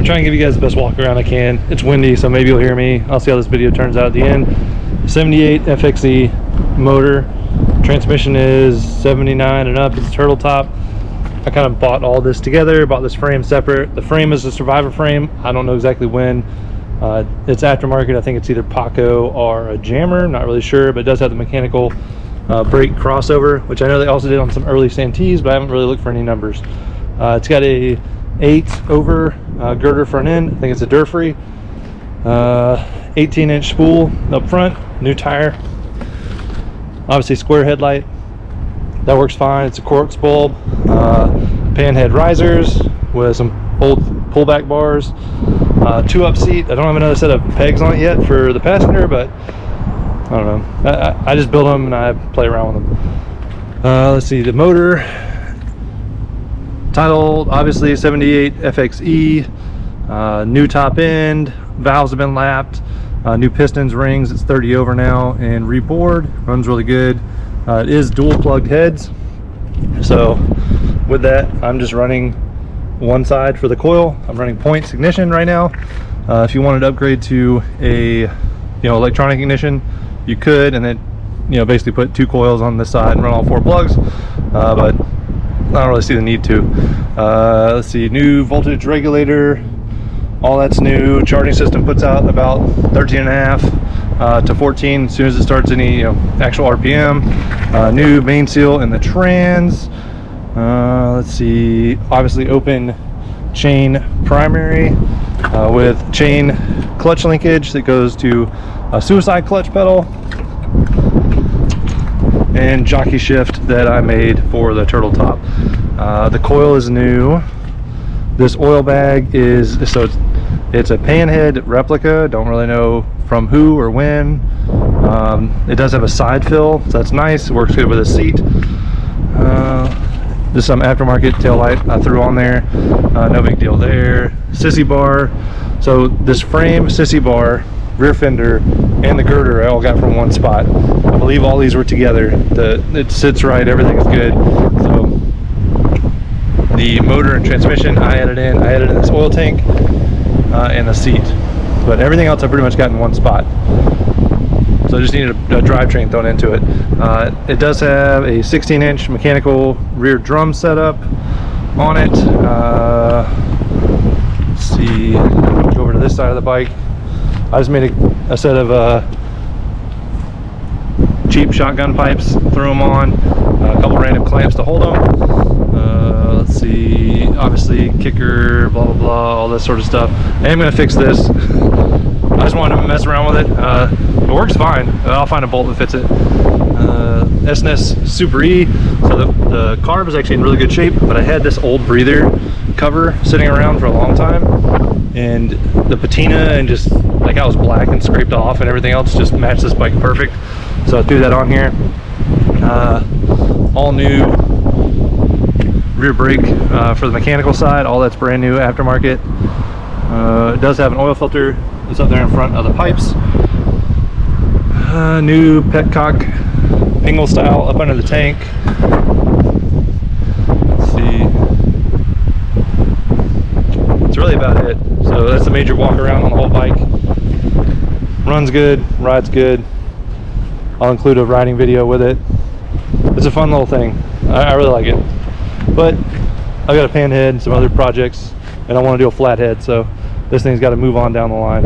trying to give you guys the best walk around I can. It's windy, so maybe you'll hear me. I'll see how this video turns out at the end. 78 FXE motor. Transmission is 79 and up. It's a turtle top. I kind of bought all this together, bought this frame separate. The frame is a Survivor frame. I don't know exactly when. It's aftermarket. I think it's either Paco or a Jammer, not really sure, but it does have the mechanical brake crossover, which I know they also did on some early Santees, but I haven't really looked for any numbers. It's got a 8 over girder front end. I think it's a Durfree. 18-inch spool up front, new tire. Obviously square headlight. That works fine. It's a quartz bulb. Pan head risers with some old pullback bars. 2-up seat. I don't have another set of pegs on it yet for the passenger, but I don't know. I just build them and I play around with them. Let's see, the motor. Titled obviously 78 FXE. New top end. Valves have been lapped. New pistons, rings. It's 30 over now and reboard. Runs really good. It is dual plugged heads. So with that, I'm just running one side for the coil. I'm running points ignition right now. If you wanted to upgrade to a electronic ignition, you could, and then basically put 2 coils on this side and run all 4 plugs. But I don't really see the need to. Let's see, new voltage regulator. All that's new. Charging system puts out about 13.5 to 14 as soon as it starts any actual RPM. New main seal in the trans. Let's see, obviously open chain primary with chain clutch linkage that goes to a suicide clutch pedal, and jockey shift that I made for the turtle top. The coil is new. This oil bag is, so it's a panhead replica. Don't really know from who or when. It does have a side fill, so that's nice. It works good with a seat. Just some aftermarket tail light I threw on there. No big deal there. Sissy bar. So this frame, sissy bar, rear fender, and the girder I all got from one spot. I believe all these were together. It sits right, everything is good. So the motor and transmission I added in this oil tank and the seat. But everything else I pretty much got in one spot. So I just needed a drivetrain thrown into it. It does have a 16-inch mechanical rear drum setup on it. Let's see, go over to this side of the bike. I just made a set of cheap shotgun pipes, threw them on, a couple random clamps to hold them. Let's see, obviously kicker, blah blah blah, all this sort of stuff. I am going to fix this. I just wanted to mess around with it. It works fine. I'll find a bolt that fits it. SNS Super E. So the carb is actually in really good shape, but I had this old breather cover sitting around for a long time, and the patina and just like how it was black and scraped off and everything else just matched this bike perfect. So I threw that on here. All new rear brake for the mechanical side. All that's brand new aftermarket. It does have an oil filter that's up there in front of the pipes. New petcock pingle style up under the tank. Let's see. That's really about it. So that's a major walk around on the whole bike. Runs good, rides good. I'll include a riding video with it. It's a fun little thing. I really like it. But I've got a pan head and some other projects, and I want to do a flat head, so this thing's got to move on down the line.